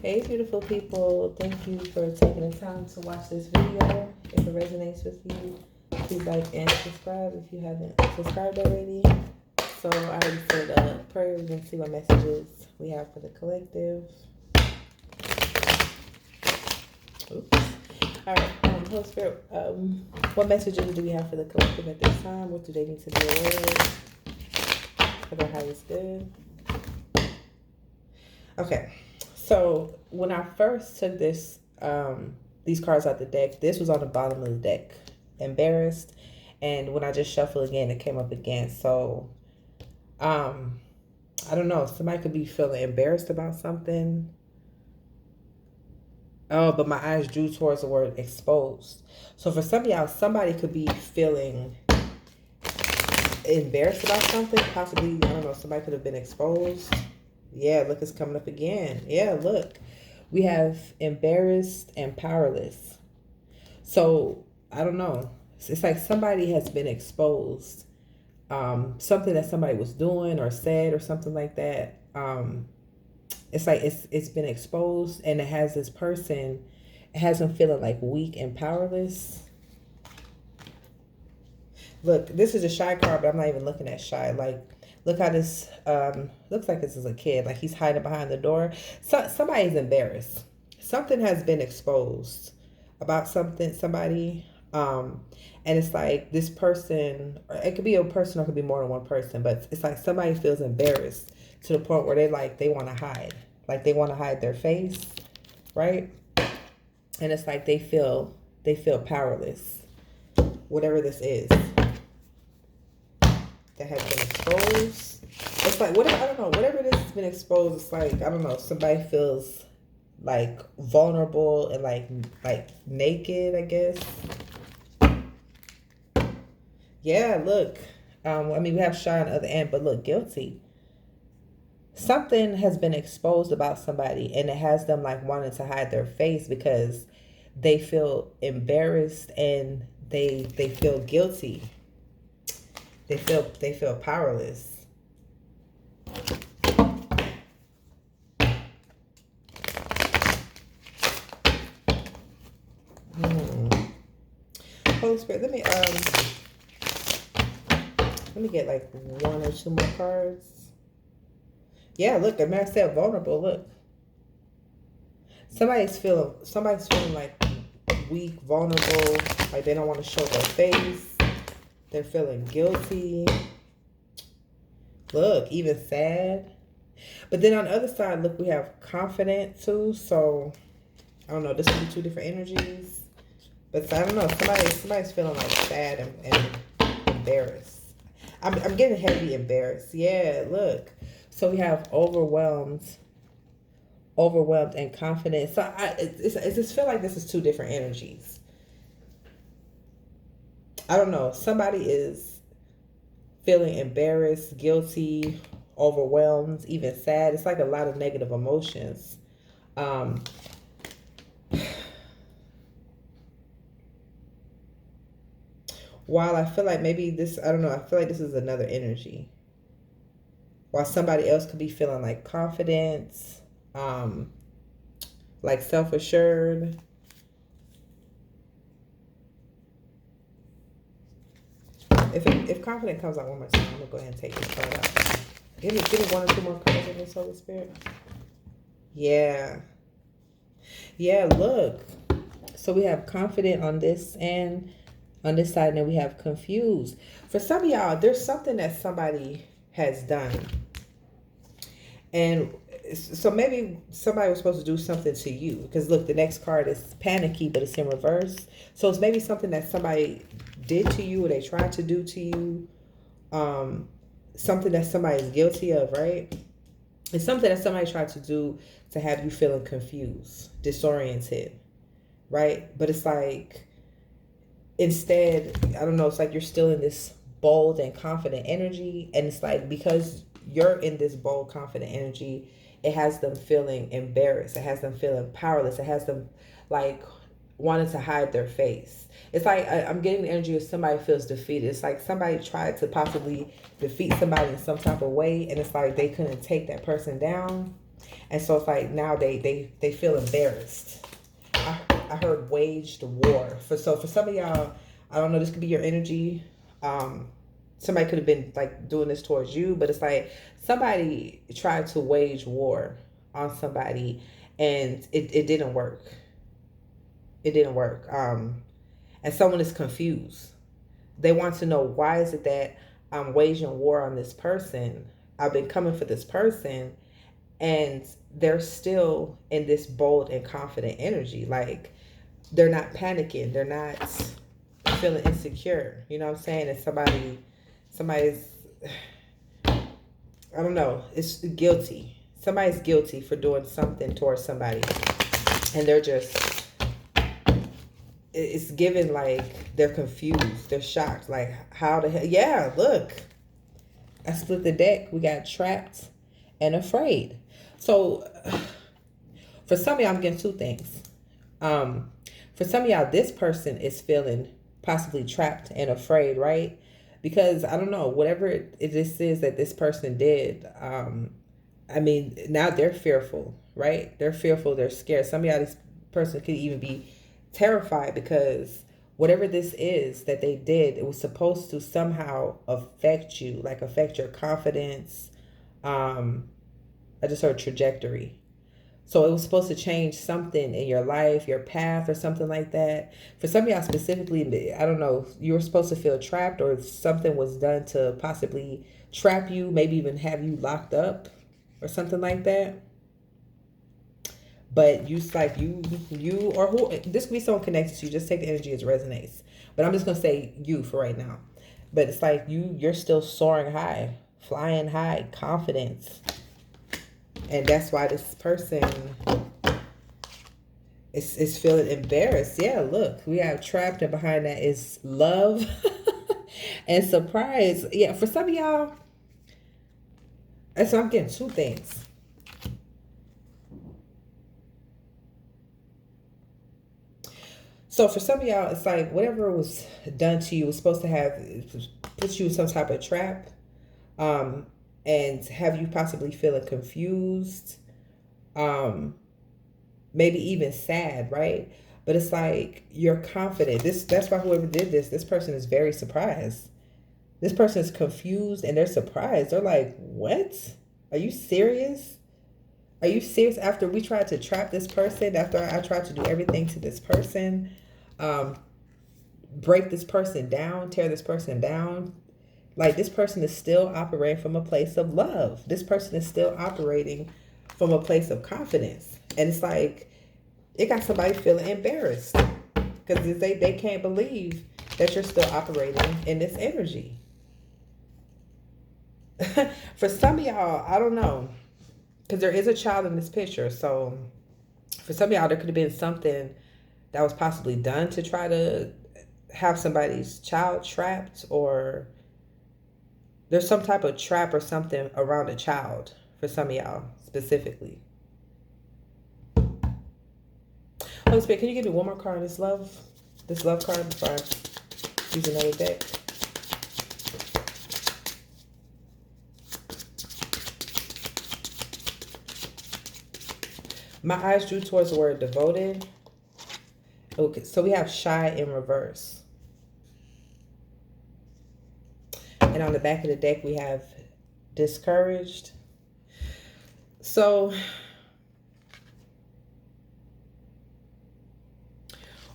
Hey, beautiful people. Thank you for taking the time to watch this video. If it resonates with you, please like and subscribe if you haven't subscribed already. So I already said a prayer. We're going to see what messages we have for the collective. Oops. All right. Holy Spirit, what messages do we have for the collective at this time? What do they need to be aware of for their highest good? Okay. So when I first took these cards out the deck, this was on the bottom of the deck, embarrassed, and when I just shuffled again, it came up again. So, I don't know. Somebody could be feeling embarrassed about something. Oh, but my eyes drew towards the word exposed. So for some of y'all, somebody could be feeling embarrassed about something. Possibly, I don't know. Somebody could have been exposed. Yeah, look, it's coming up again. Yeah, look. We have embarrassed and powerless. So, I don't know. It's like somebody has been exposed. Something that somebody was doing or said or something like that. It's like it's been exposed and it has this person, it has them feeling like weak and powerless. Look, this is a shy card, but I'm not even looking at shy. Like, look how this looks like this is a kid. Like he's hiding behind the door. Somebody's embarrassed. Something has been exposed about somebody. And it's like this person, or it could be a person or it could be more than one person, but it's like somebody feels embarrassed to the point where they want to hide. Like they want to hide their face, right? And it's like they feel powerless. Whatever this is that has been exposed. It's like whatever, I don't know, whatever this has been exposed, it's like, I don't know, somebody feels like vulnerable and like naked, I guess. Yeah, look. I mean we have shy on the other end, but look, guilty. Something has been exposed about somebody and it has them like wanting to hide their face because they feel embarrassed and they feel guilty. They feel powerless. Holy Spirit, let me get like one or two more cards. Yeah, look, the man said vulnerable. Look, somebody's feeling like weak, vulnerable, like they don't want to show their face. They're feeling guilty. Look, even sad. But then on the other side, look, we have confident too. So I don't know. This could be two different energies. But I don't know. Somebody's feeling like sad and embarrassed. I'm getting heavy embarrassed. Yeah, look. So we have overwhelmed and confident. So it just feel like this is two different energies. I don't know. Somebody is feeling embarrassed, guilty, overwhelmed, even sad. It's like a lot of negative emotions. While I feel like maybe this, I don't know, I feel like this is another energy. While somebody else could be feeling like confidence, like self-assured. If confident comes out one more time, I'm gonna go ahead and take this card out. Give me one or two more cards in this, Holy Spirit. Yeah. Yeah, look. So we have confident on this and on this side, and then we have confused. For some of y'all, there's something that somebody has done. And so maybe somebody was supposed to do something to you. Because look, the next card is panicky, but it's in reverse. So it's maybe something that somebody did to you or they tried to do to you. Something that somebody is guilty of, right? It's something that somebody tried to do to have you feeling confused, disoriented, right? But it's like, instead, I don't know, it's like you're still in this bold and confident energy. And it's like, because you're in this bold, confident energy, it has them feeling embarrassed. It has them feeling powerless. It has them like wanting to hide their face. It's like I'm getting the energy of somebody feels defeated. It's like somebody tried to possibly defeat somebody in some type of way, and it's like they couldn't take that person down. And so it's like now they feel embarrassed. I heard waged war. For some of y'all, I don't know, this could be your energy. Somebody could have been like doing this towards you, but it's like somebody tried to wage war on somebody and it didn't work. It didn't work. And someone is confused. They want to know, why is it that I'm waging war on this person? I've been coming for this person, and they're still in this bold and confident energy. Like, they're not panicking. They're not feeling insecure. You know what I'm saying? And somebody's, I don't know, it's guilty. Somebody's guilty for doing something towards somebody. And they're just, it's given like they're confused. They're shocked. Like, how the hell? Yeah, look. I split the deck. We got trapped and afraid. So for some of y'all, I'm getting two things. For some of y'all, this person is feeling possibly trapped and afraid, right? Because I don't know, whatever this is that this person did, I mean, now they're fearful, right? They're fearful, they're scared. Some of y'all, this person could even be terrified because whatever this is that they did, it was supposed to somehow affect you, like affect your confidence. I just heard trajectory. So it was supposed to change something in your life, your path, or something like that. For some of y'all specifically, I don't know, you were supposed to feel trapped, or something was done to possibly trap you, maybe even have you locked up or something like that. But you, like, you or who, this could be someone connected to you. Just take the energy as it resonates. But I'm just gonna say you for right now. But it's like you're still soaring high, flying high, confidence. And that's why this person is feeling embarrassed. Yeah, look, we have trapped, and behind that is love and surprise. Yeah, for some of y'all, and so I'm getting two things. So for some of y'all, it's like whatever was done to you was supposed to have put you in some type of trap. And have you possibly feeling confused, maybe even sad, right? But it's like you're confident. That's why whoever did this person is very surprised. This person is confused and they're surprised. They're like, what? Are you serious? Are you serious? After we tried to trap this person, after I tried to do everything to this person, break this person down, tear this person down, like, this person is still operating from a place of love. This person is still operating from a place of confidence. And it's like, it got somebody feeling embarrassed because they can't believe that you're still operating in this energy. For some of y'all, I don't know, because there is a child in this picture. So for some of y'all, there could have been something that was possibly done to try to have somebody's child trapped, or there's some type of trap or something around a child for some of y'all specifically. Holy Spirit, can you give me one more card on this love card before I use another deck? My eyes drew towards the word devoted. Okay, so we have shy in reverse. And on the back of the deck, we have discouraged. So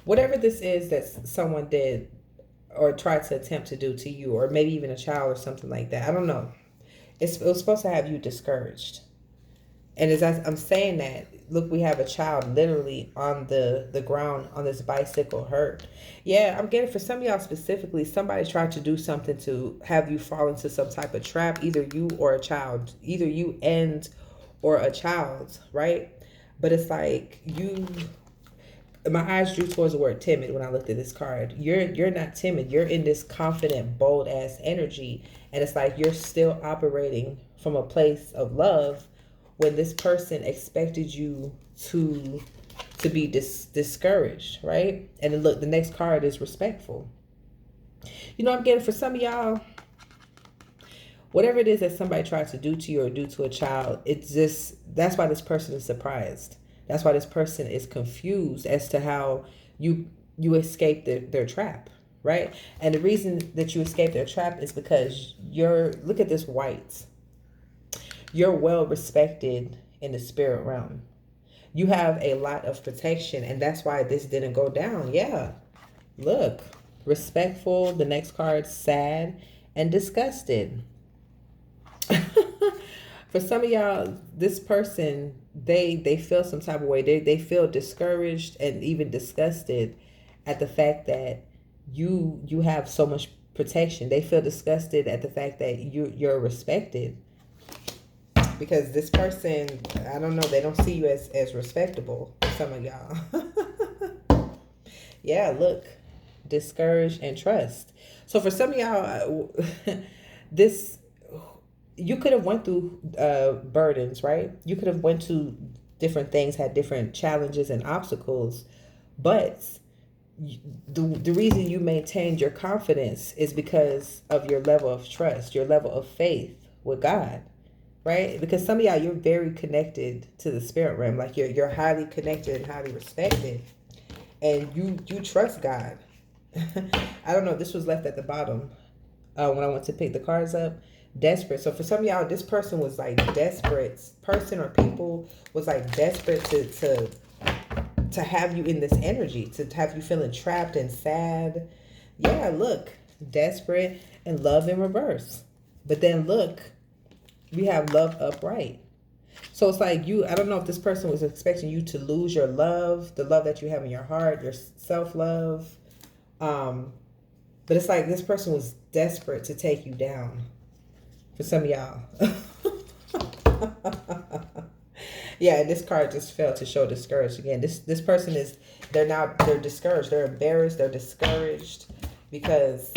whatever this is that someone did or tried to attempt to do to you, or maybe even a child or something like that, I don't know. It was supposed to have you discouraged. And as I'm saying that, look, we have a child literally on the ground on this bicycle hurt. Yeah, I'm getting, for some of y'all specifically, somebody tried to do something to have you fall into some type of trap, either you or a child, either you and or a child, right? But it's like my eyes drew towards the word timid when I looked at this card. You're not timid. You're in this confident, bold ass energy. And it's like you're still operating from a place of love when this person expected you to be discouraged, right? And then look, the next card is respectful. You know, I'm getting, for some of y'all, whatever it is that somebody tried to do to you or do to a child, it's just, that's why this person is surprised. That's why this person is confused as to how you escape their trap, right? And the reason that you escape their trap is because look at this white. You're well respected in the spirit realm. You have a lot of protection, and that's why this didn't go down. Yeah. Look, respectful. The next card, sad and disgusted. For some of y'all, this person, they feel some type of way. They feel discouraged and even disgusted at the fact that you have so much protection. They feel disgusted at the fact that you're respected. Because this person, I don't know, they don't see you as respectable, some of y'all. Yeah, look, discouraged and trust. So for some of y'all, this, you could have went through burdens, right? You could have went to different things, had different challenges and obstacles, but the reason you maintained your confidence is because of your level of trust, your level of faith with God. Right? Because some of y'all, you're very connected to the spirit realm. Like you're highly connected and highly respected. And you trust God. I don't know. This was left at the bottom when I went to pick the cards up. Desperate. So for some of y'all, this person was like desperate. Person or people was like desperate to have you in this energy. To have you feeling trapped and sad. Yeah, look. Desperate and love in reverse. But then look. We have love upright. So it's like I don't know if this person was expecting you to lose your love, the love that you have in your heart, your self-love. But it's like this person was desperate to take you down. For some of y'all. Yeah, and this card just fell to show discouraged again. This person they're discouraged. They're embarrassed. They're discouraged because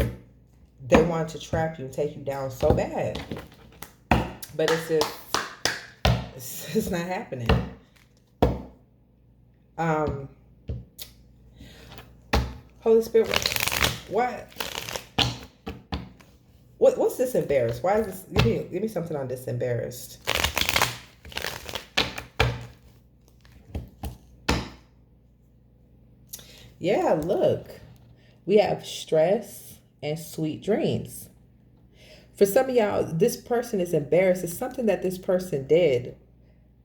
they want to trap you and take you down so bad. But it's not happening. Holy Spirit, what's this embarrassed? Why is this? Give me something on this embarrassed. Yeah, look. We have stress and sweet dreams. For some of y'all, this person is embarrassed. It's something that this person did,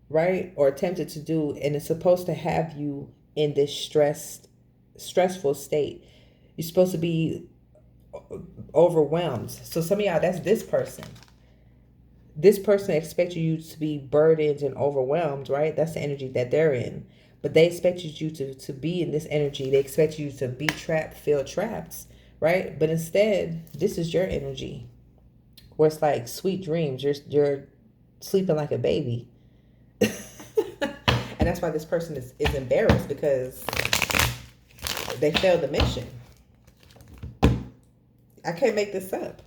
right? Or attempted to do, and it's supposed to have you in this stressful state. You're supposed to be overwhelmed. So some of y'all, that's this person. This person expected you to be burdened and overwhelmed, right? That's the energy that they're in. But they expected you to be in this energy. They expect you to be trapped, feel trapped, right? But instead, this is your energy. Where it's like sweet dreams. You're sleeping like a baby. And that's why this person is embarrassed, because they failed the mission. I can't make this up.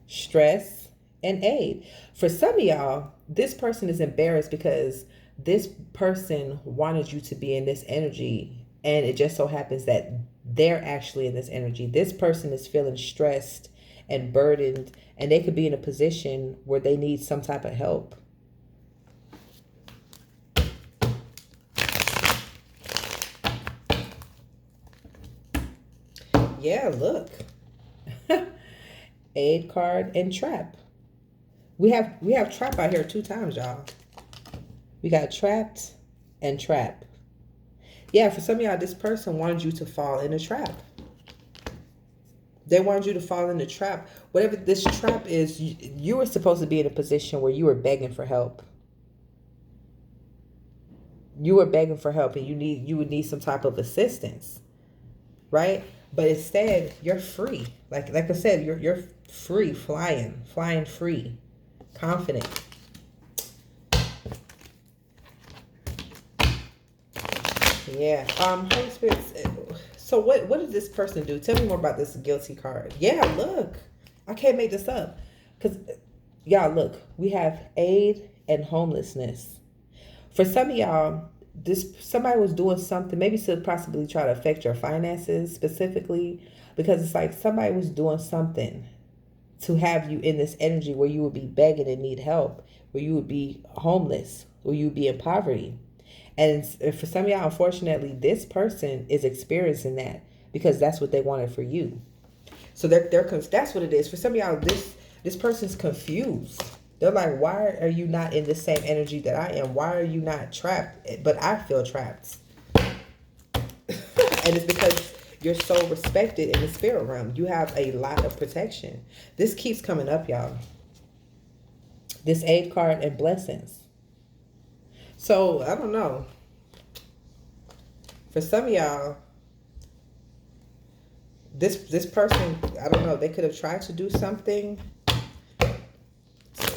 Stress and aid. For some of y'all, this person is embarrassed because this person wanted you to be in this energy, and it just so happens that they're actually in this energy. This person is feeling stressed and burdened, and they could be in a position where they need some type of help. Yeah, look. Aid card and trap. We have trap out here 2 times, y'all. We got trapped and trap. Yeah, for some of y'all, this person wanted you to fall in a trap. They wanted you to fall in the trap. Whatever this trap is, you were supposed to be in a position where you were begging for help. You were begging for help, and you would need some type of assistance, right? But instead, you're free. Like I said, you're free, flying free, confident. Yeah. Holy Spirit. So what did this person do? Tell me more about this guilty card. Yeah, look. I can't make this up. Because, y'all, look. We have aid and homelessness. For some of y'all, somebody was doing something, maybe to possibly try to affect your finances specifically. Because it's like somebody was doing something to have you in this energy where you would be begging and need help, where you would be homeless, where you would be in poverty. And for some of y'all, unfortunately, this person is experiencing that because that's what they wanted for you. So that's what it is. For some of y'all, this person's confused. They're like, why are you not in the same energy that I am? Why are you not trapped? But I feel trapped. And it's because you're so respected in the spirit realm. You have a lot of protection. This keeps coming up, y'all. This 8 card and blessings. So, I don't know. For some of y'all, this person, I don't know, they could have tried to do something.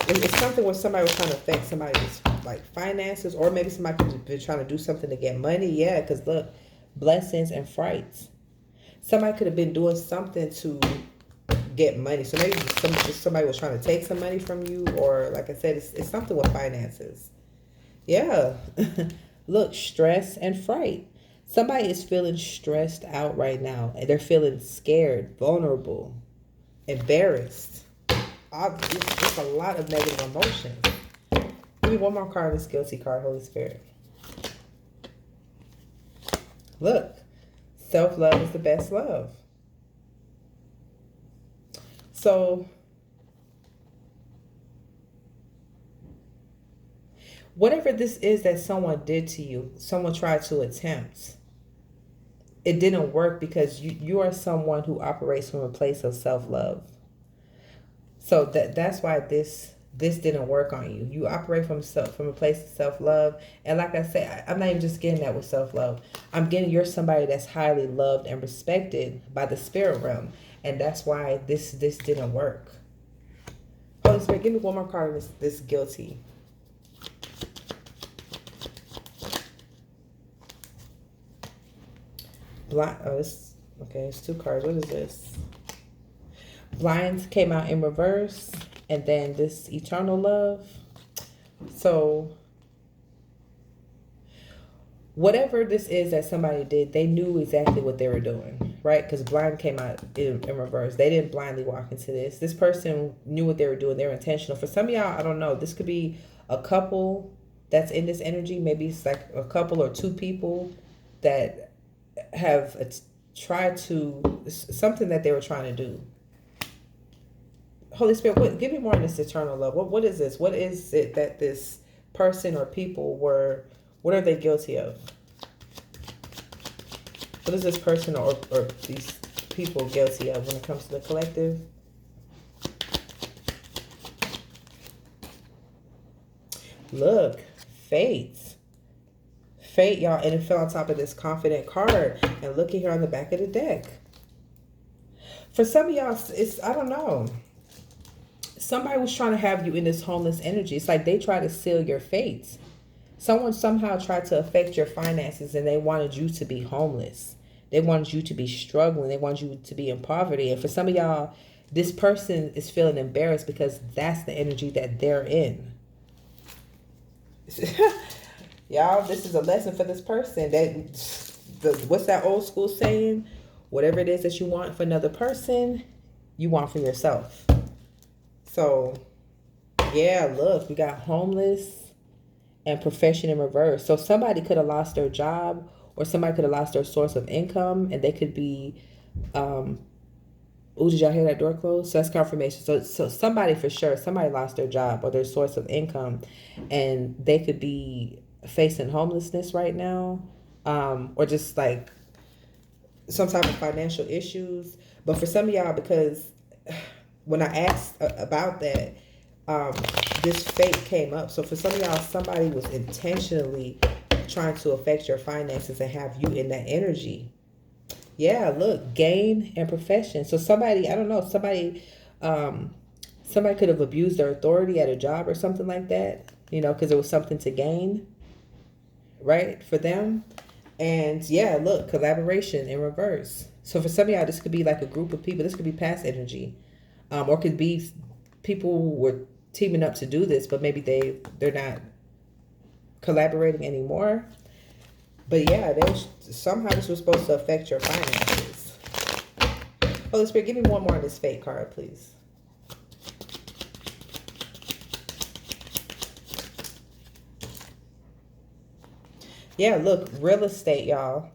It's something where somebody was trying to affect somebody's like finances, or maybe somebody could have been trying to do something to get money. Yeah, because look, blessings and frights. Somebody could have been doing something to get money. So maybe somebody was trying to take some money from you, or like I said, it's something with finances. Yeah. Look, stress and fright. Somebody is feeling stressed out right now, and they're feeling scared, vulnerable, embarrassed. Just a lot of negative emotions. Give me one more card on this guilty card, Holy Spirit. Look, self-love is the best love. So, whatever this is that someone did to you, someone tried to attempt, it didn't work because you are someone who operates from a place of self-love. So that's why this didn't work on you. You operate from a place of self-love. And like I said, I'm not even just getting that with self-love. I'm getting you're somebody that's highly loved and respected by the spirit realm. And that's why this didn't work. Holy Spirit, give me one more card of this guilty. It's 2 cards. What is this? Blind came out in reverse, and then this eternal love. So whatever this is that somebody did, they knew exactly what they were doing, right? Because blind came out in reverse. They didn't blindly walk into this. This person knew what they were doing. They were intentional. For some of y'all, I don't know, this could be a couple that's in this energy. Maybe it's like a couple or 2 people that have tried to, something that they were trying to do. Holy Spirit, give me more on this eternal love. What is this? What is it that this person or people were, what are they guilty of? What is this person or these people guilty of when it comes to the collective? Look, fate. Fate, y'all, and it fell on top of this confident card. And look at here on the back of the deck. For some of y'all, it's, I don't know. Somebody was trying to have you in this homeless energy. It's like they tried to seal your fate. Someone somehow tried to affect your finances, and they wanted you to be homeless. They wanted you to be struggling. They wanted you to be in poverty. And for some of y'all, this person is feeling embarrassed because that's the energy that they're in. Y'all, this is a lesson for this person. What's that old school saying? Whatever it is that you want for another person, you want for yourself. So, yeah, look, we got homeless and profession in reverse. So somebody could have lost their job, or somebody could have lost their source of income, and they could be, did y'all hear that door close? So that's confirmation. So somebody for sure, somebody lost their job or their source of income, and they could be facing homelessness right now, or just like some type of financial issues. But for some of y'all, because when I asked about that, this fate came up. So for some of y'all, somebody was intentionally trying to affect your finances and have you in that energy. Yeah, look, gain and profession. So somebody, I don't know, somebody could have abused their authority at a job or something like that, because it was something to gain, right, for them. And yeah, look, collaboration in reverse. So for some of y'all, this could be like a group of people. This could be past energy. Or could be people who were teaming up to do this, but maybe they're not collaborating anymore. But yeah, somehow this was supposed to affect your finances. Holy Spirit, give me one more on this fate card, please. Yeah, look, real estate, y'all.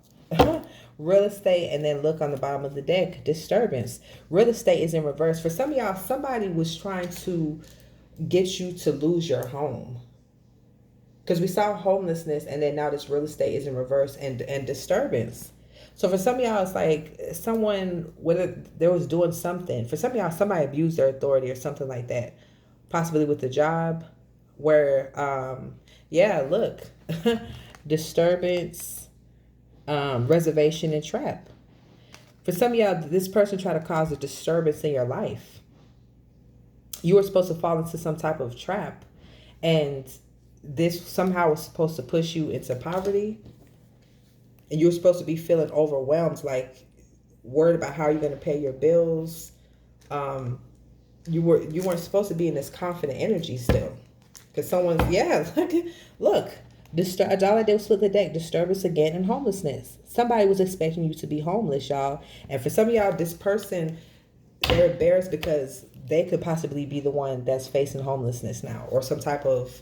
Real estate, and then look on the bottom of the deck, disturbance. Real estate is in reverse. For some of y'all, somebody was trying to get you to lose your home. Because we saw homelessness, and then now this real estate is in reverse and disturbance. So for some of y'all, it's like someone, whether there was doing something. For some of y'all, somebody abused their authority or something like that. Possibly with the job, where yeah, look, disturbance, reservation, and trap. For some of y'all, this person tried to cause a disturbance in your life. You were supposed to fall into some type of trap, and this somehow was supposed to push you into poverty, and you were supposed to be feeling overwhelmed, like worried about how you're going to pay your bills. Um, you weren't supposed to be in this confident energy still, because someone, yeah, look, all I did was flip the deck, disturbance again, and homelessness. Somebody was expecting you to be homeless, y'all, and for some of y'all, this person, they're embarrassed because they could possibly be the one that's facing homelessness now, or some type of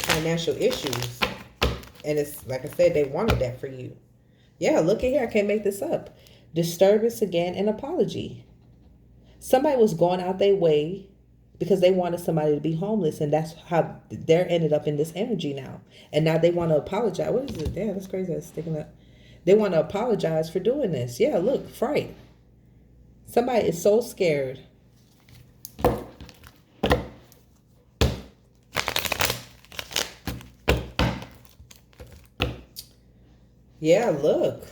financial issues. And it's like I said, they wanted that for you. Yeah, look at here. I can't make this up. Disturbance again and apology. Somebody was going out their way because they wanted somebody to be homeless, and that's how they're ended up in this energy now. And now they want to apologize. What is it? Damn, that's crazy. That's sticking up. They want to apologize for doing this. Yeah, look, fright. Somebody is so scared. Yeah, look.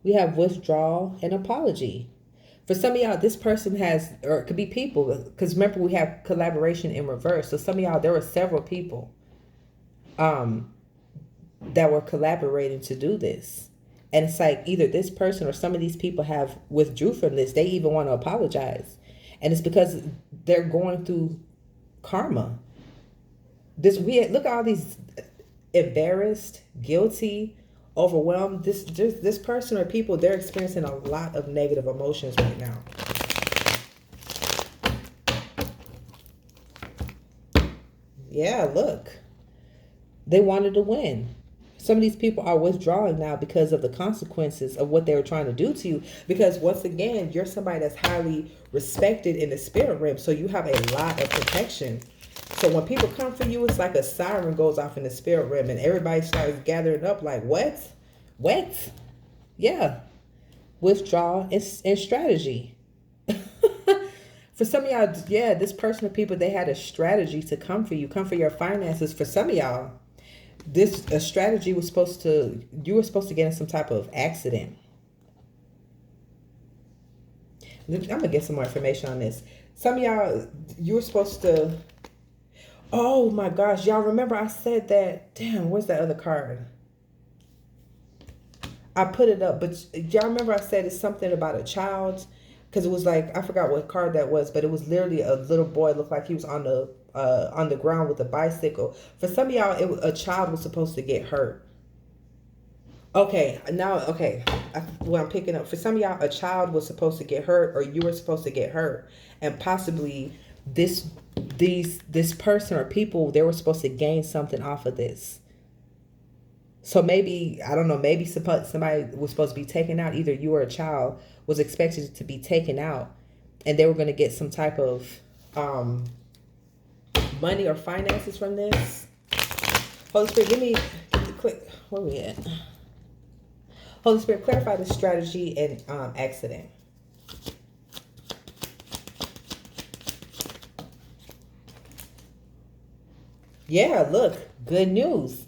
We have withdrawal and apology. For some of y'all, this person has, or it could be people, because remember we have collaboration in reverse. So some of y'all, there were several people um, that were collaborating to do this. And it's like either this person or some of these people have withdrew from this. They even want to apologize. And it's because they're going through karma. We look at all these embarrassed, guilty, overwhelmed. This person or people, they're experiencing a lot of negative emotions right now. Yeah, look, they wanted to win. Some of these people are withdrawing now because of the consequences of what they were trying to do to you. Because once again, you're somebody that's highly respected in the spirit realm, so you have a lot of protection. So when people come for you, it's like a siren goes off in the spirit realm, and everybody starts gathering up like, what? What? Yeah. Withdrawal and strategy. For some of y'all, yeah, this person or people, they had a strategy to come for you, come for your finances. For some of y'all, this a strategy was supposed to, you were supposed to get in some type of accident. I'm gonna get some more information on this. Some of y'all, you were supposed to, oh my gosh, y'all remember I said that, damn, where's that other card? I put it up, but y'all remember I said it's something about a child, because it was like, I forgot what card that was, but it was literally a little boy, looked like he was on the ground with a bicycle. For some of y'all, a child was supposed to get hurt. Okay, now, okay, what I'm picking up, for some of y'all, a child was supposed to get hurt, or you were supposed to get hurt, and possibly this this person or people, they were supposed to gain something off of this. So maybe, I don't know, maybe somebody was supposed to be taken out, either you or a child was expected to be taken out, and they were going to get some type of um, money or finances from this. Holy Spirit, give me quick, where we at? Holy Spirit, clarify the strategy and accident. Yeah, look, good news.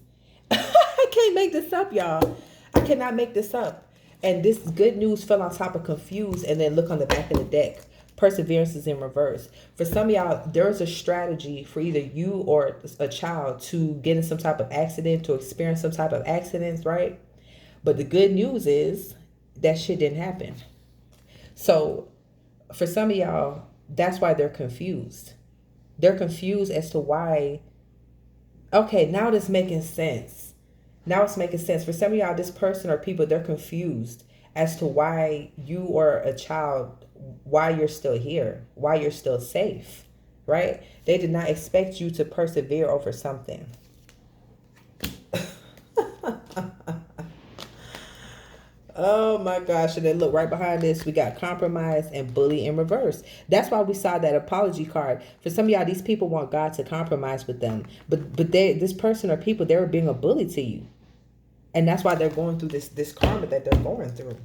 I can't make this up, y'all. I cannot make this up. And this good news fell on top of confused, and then look on the back of the deck. Perseverance is in reverse. For some of y'all, there is a strategy for either you or a child to get in some type of accident, to experience some type of accidents, right? But the good news is that shit didn't happen. So for some of y'all, that's why they're confused. They're confused as to why. Okay, now it's making sense. Now it's making sense. For some of y'all, this person or people, they're confused as to why you or a child, why you're still here, why you're still safe, right? They did not expect you to persevere over something. Oh my gosh. And then look right behind this, we got compromise and bully in reverse. That's why we saw that apology card. For some of y'all, these people want God to compromise with them. But this person or people, they were being a bully to you. And that's why they're going through this karma that they're going through.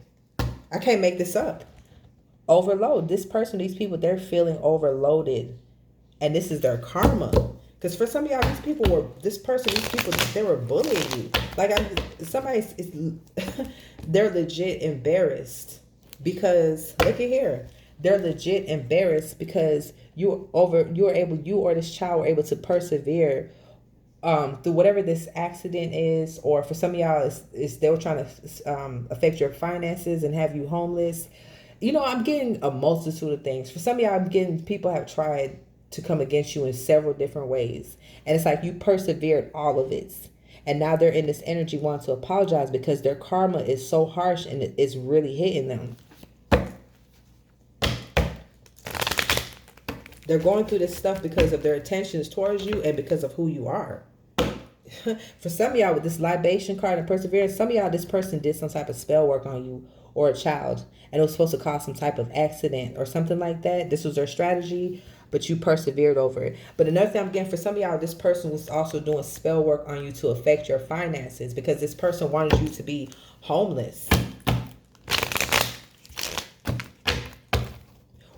I can't make this up. Overload. This person, these people, they're feeling overloaded. And this is their karma. Because for some of y'all, these people were, this person, these people, they were bullying you. Like, somebody's, they're legit embarrassed. Because, look at here. They're legit embarrassed because you or this child were able to persevere through whatever this accident is, or for some of y'all, is they were trying to affect your finances and have you homeless. You know, I'm getting a multitude of things. For some of y'all, I'm getting people have tried to come against you in several different ways. And it's like you persevered all of it. And now they're in this energy wanting to apologize because their karma is so harsh and it's really hitting them. They're going through this stuff because of their intentions towards you and because of who you are. For some of y'all with this libation card and perseverance, some of y'all, this person did some type of spell work on you or a child, and it was supposed to cause some type of accident or something like that. This was their strategy, but you persevered over it. But another thing I'm getting for some of y'all, this person was also doing spell work on you to affect your finances because this person wanted you to be homeless.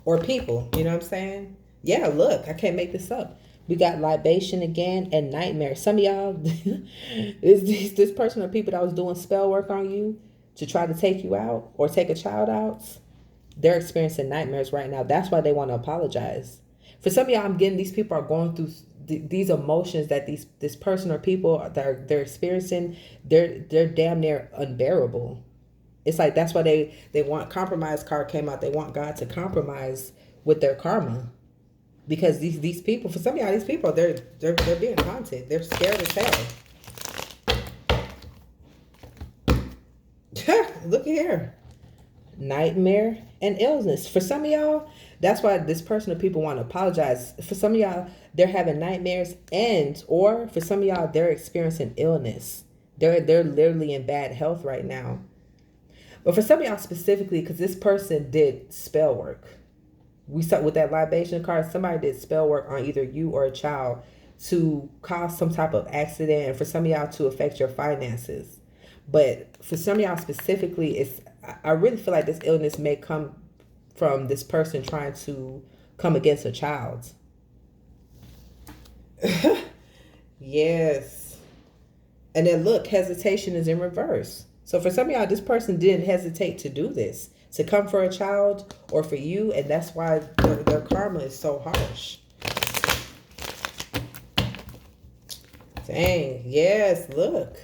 Or people, you know what I'm saying? Yeah, look, I can't make this up. We got libation again and nightmare. Some of y'all, this person or people that was doing spell work on you to try to take you out or take a child out, they're experiencing nightmares right now. That's why they want to apologize. For some of y'all, I'm getting these people are going through these emotions that this person or people that they're experiencing. They're damn near unbearable. It's like that's why they want compromise card came out. They want God to compromise with their karma. Because these people, for some of y'all, these people, they're being haunted. They're scared as hell. Look here. Nightmare and illness. For some of y'all, that's why this person or people want to apologize. For some of y'all, they're having nightmares or for some of y'all, they're experiencing illness. They're literally in bad health right now. But for some of y'all specifically, because this person did spell work. We saw with that libation card, somebody did spell work on either you or a child to cause some type of accident, and for some of y'all to affect your finances. But for some of y'all specifically, I really feel like this illness may come from this person trying to come against a child. Yes. And then look, hesitation is in reverse. So for some of y'all, this person didn't hesitate to do this, to come for a child or for you, and that's why their karma is so harsh. Dang, yes, look.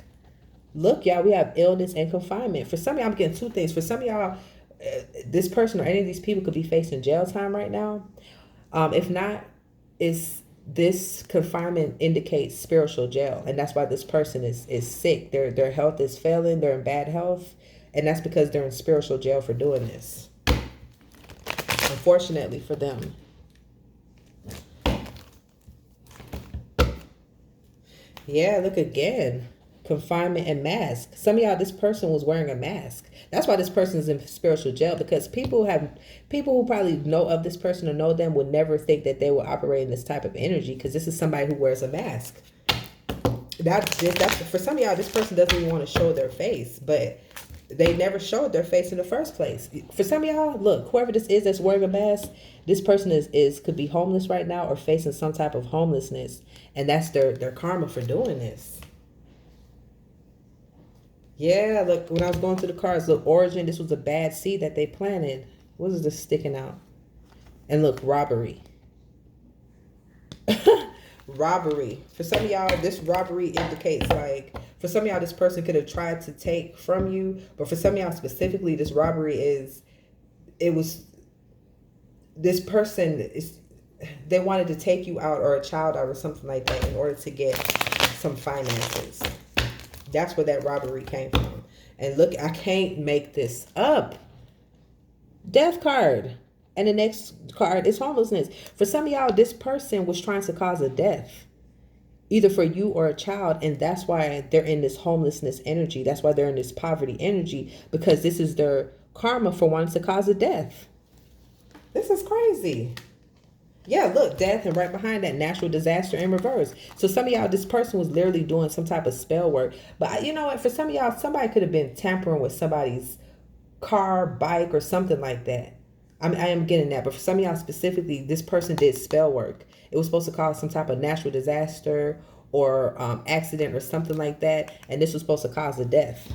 Look, y'all, we have illness and confinement. For some of y'all, I'm getting two things. For some of y'all, this person or any of these people could be facing jail time right now. If not, this confinement indicates spiritual jail, and that's why this person is sick. Their health is failing. They're in bad health, and that's because they're in spiritual jail for doing this. Unfortunately for them. Yeah, look again. Confinement and mask. Some of y'all, this person was wearing a mask. That's why this person is in spiritual jail, because people who probably know of this person or know them would never think that they will operate in this type of energy, because this is somebody who wears a mask. That's for some of y'all, this person doesn't even want to show their face, but they never showed their face in the first place. For some of y'all, look, whoever this is that's wearing a mask, this person could be homeless right now or facing some type of homelessness, and that's their karma for doing this. Yeah, look, when I was going through the cards, look, origin, this was a bad seed that they planted. What is this sticking out? And look, robbery. Robbery. For some of y'all, this robbery indicates, like, for some of y'all, this person could have tried to take from you. But for some of y'all specifically, this robbery this person they wanted to take you out or a child out or something like that in order to get some finances. That's where that robbery came from. And look, I can't make this up. Death card. And the next card is homelessness. For some of y'all, this person was trying to cause a death. either for you or a child, and that's why they're in this homelessness energy. That's why they're in this poverty energy, because this is their karma for wanting to cause a death. This is crazy. Yeah, look, death, and right behind that, natural disaster in reverse. So some of y'all, this person was literally doing some type of spell work. But you know what? For some of y'all, somebody could have been tampering with somebody's car, bike, or something like that. I am getting that. But for some of y'all specifically, this person did spell work. It was supposed to cause some type of natural disaster or accident or something like that. And this was supposed to cause a death.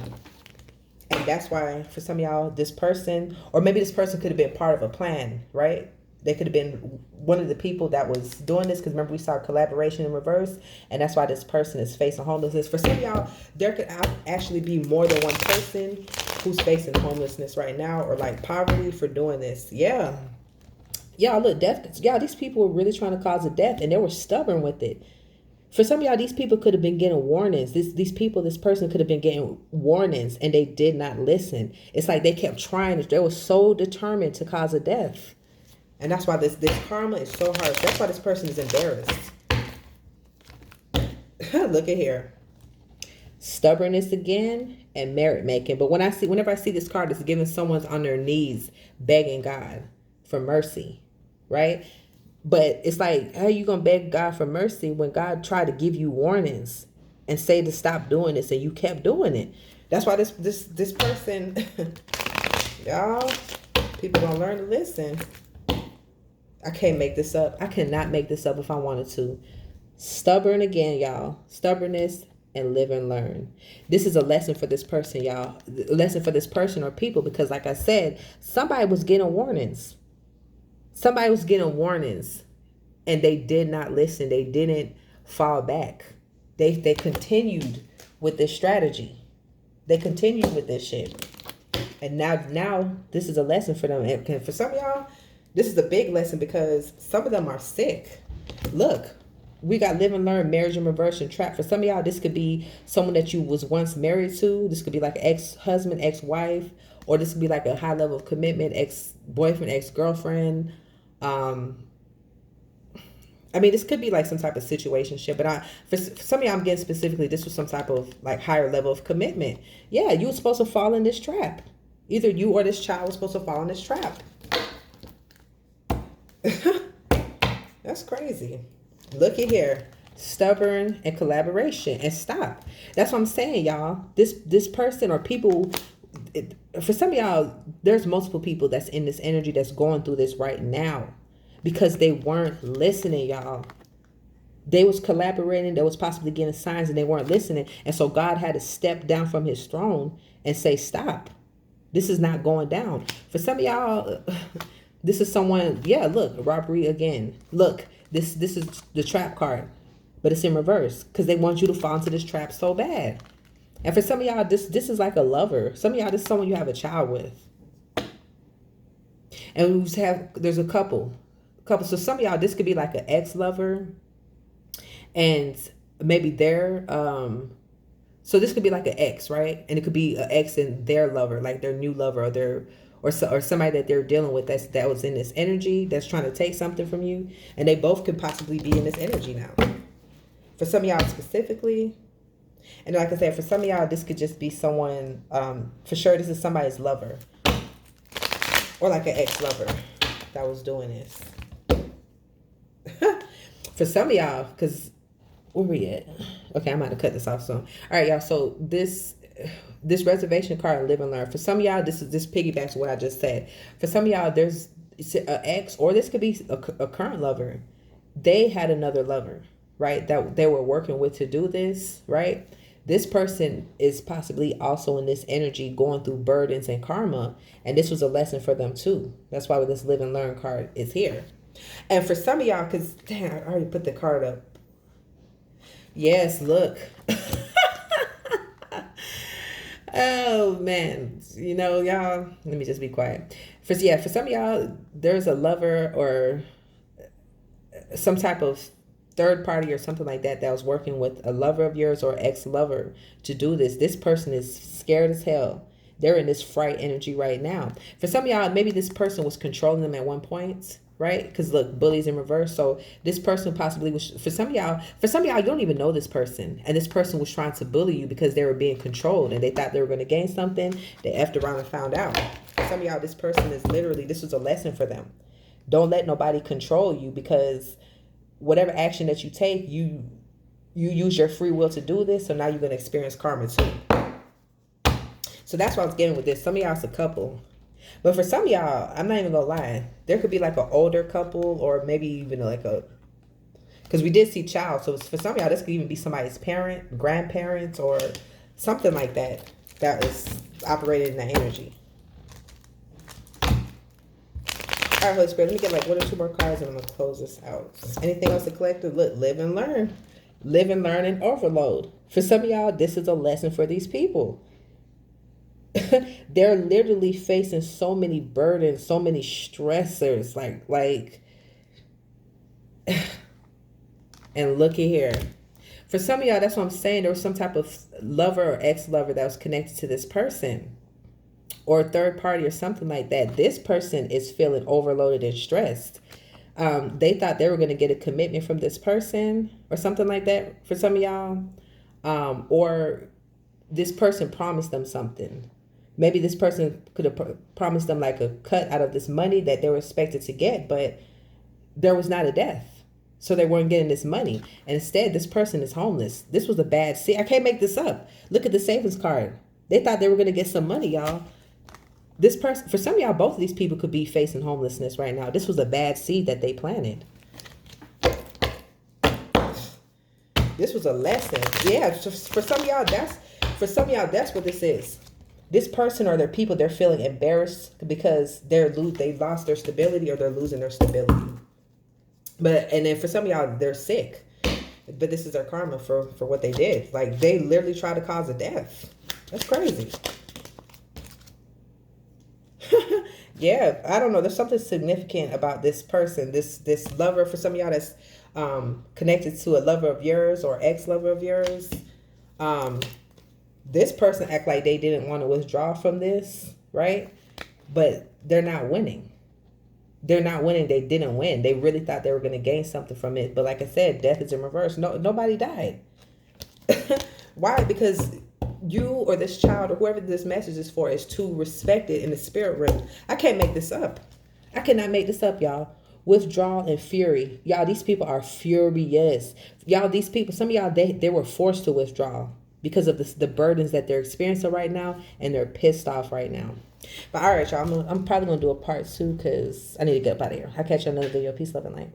And that's why for some of y'all, this person, or maybe this person could have been part of a plan, right? They could have been one of the people that was doing this, because remember we saw collaboration in reverse, and that's why this person is facing homelessness. For some of y'all, there could actually be more than one person who's facing homelessness right now, or like poverty, for doing this. Yeah. Y'all, look, death. Y'all, these people were really trying to cause a death, and they were stubborn with it. For some of y'all, these people could have been getting warnings. This person could have been getting warnings, and they did not listen. It's like they kept trying. They were so determined to cause a death. And that's why this karma is so hard. That's why this person is embarrassed. Look at here. Stubbornness again, and merit making. But whenever I see this card, it's giving someone's on their knees begging God for mercy, right? But it's like, how are you gonna beg God for mercy when God tried to give you warnings and say to stop doing this, and you kept doing it? That's why this person, y'all, people gonna learn to listen. I can't make this up. I cannot make this up if I wanted to. Stubborn again, y'all. Stubbornness and live and learn. This is a lesson for this person, y'all. A lesson for this person or people, because like I said, somebody was getting warnings. Somebody was getting warnings, and they did not listen. They didn't fall back. They continued with this strategy. They continued with this shit. And now this is a lesson for them. And for some of y'all, this is a big lesson, because some of them are sick. Look, we got live and learn, marriage in reverse, and trap. For some of y'all, this could be someone that you was once married to. This could be like an ex-husband, ex-wife, or this could be like a high level of commitment, ex-boyfriend, ex-girlfriend. I mean, this could be like some type of situationship, but for some of y'all, I'm getting specifically, this was some type of like higher level of commitment. Yeah, you were supposed to fall in this trap. Either you or this child was supposed to fall in this trap. That's crazy. Look at here. Stubborn and collaboration, and stop. That's what I'm saying, y'all. This person or people, for some of y'all, there's multiple people that's in this energy that's going through this right now, because they weren't listening, y'all. They was collaborating. They was possibly getting signs, and they weren't listening. And so God had to step down from his throne and say, stop. This is not going down. For some of y'all, this is someone, yeah, look, robbery again. Look, this is the trap card, but it's in reverse, because they want you to fall into this trap so bad. And for some of y'all, this is like a lover. Some of y'all, this is someone you have a child with. And there's a couple. So some of y'all, this could be like an ex-lover, and maybe they're, so this could be like an ex, right? And it could be an ex and their lover, like their new lover, or somebody that they're dealing with that was in this energy, that's trying to take something from you. And they both could possibly be in this energy now. For some of y'all specifically, and like I said, for some of y'all, this could just be someone, for sure this is somebody's lover, or like an ex-lover that was doing this. For some of y'all, because where we at? Okay, I'm about to cut this off soon. All right, y'all. So this reservation card and live and learn. For some of y'all, this piggybacks what I just said. For some of y'all, there's an ex, or this could be a current lover. They had another lover, right? That they were working with to do this, right? This person is possibly also in this energy going through burdens and karma, and this was a lesson for them too. That's why this live and learn card is here. And for some of y'all, because damn, I already put the card up. Yes, look. Oh man, you know, y'all, let me just be quiet. For some of y'all, there's a lover or some type of third party or something like that was working with a lover of yours or ex-lover to do this. This person is scared as hell. They're in this fright energy right now. For some of y'all, maybe this person was controlling them at one point. right? Because look, bullies in reverse. So this person possibly was, for some of y'all, you don't even know this person, and this person was trying to bully you because they were being controlled and they thought they were going to gain something. They effed around and found out. For some of y'all, this person is literally, this was a lesson for them. Don't let nobody control you, because whatever action that you take, you use your free will to do this. So now you're going to experience karma too. So that's what I was getting with this. Some of y'all is a couple. But for some of y'all, I'm not even gonna lie, there could be like an older couple, or maybe even like a, because we did see child. So for some of y'all, this could even be somebody's parent, grandparents, or something like that that is operated in that energy. All right, Holy Spirit, let me get like 1 or 2 more cards and I'm gonna close this out. Anything else to collect? Look, live and learn. Live and learn and overload. For some of y'all, this is a lesson for these people. They're literally facing so many burdens, so many stressors, like and looky here. For some of y'all, that's what I'm saying. There was some type of lover or ex-lover that was connected to this person, or a third party or something like that. This person is feeling overloaded and stressed. They thought they were going to get a commitment from this person or something like that for some of y'all. Or this person promised them something. Maybe this person could have promised them like a cut out of this money that they were expected to get, but there was not a death. So they weren't getting this money. And instead, this person is homeless. This was a bad seed. I can't make this up. Look at the savings card. They thought they were going to get some money, y'all. This person, for some of y'all, both of these people could be facing homelessness right now. This was a bad seed that they planted. This was a lesson. Yeah, for some of y'all, that's what this is. This person or their people, they're feeling embarrassed because they lost their stability, or they're losing their stability. And then for some of y'all, they're sick. But this is their karma for what they did. Like, they literally tried to cause a death. That's crazy. Yeah, I don't know. There's something significant about this person, this lover. For some of y'all, that's connected to a lover of yours or ex-lover of yours. This person act like they didn't want to withdraw from this, right? But they're not winning. They're not winning. They didn't win. They really thought they were going to gain something from it. But like I said, death is in reverse. Nobody died. Why? Because you or this child or whoever this message is for is too respected in the spirit realm. I can't make this up. I cannot make this up, y'all. Withdrawal and fury. Y'all, these people are furious. Y'all, these people, some of y'all, they were forced to withdraw because of the burdens that they're experiencing right now, and they're pissed off right now. But all right, y'all, I'm probably going to do a part 2 because I need to get up out of here. I'll catch you on another video. Peace, love, and light.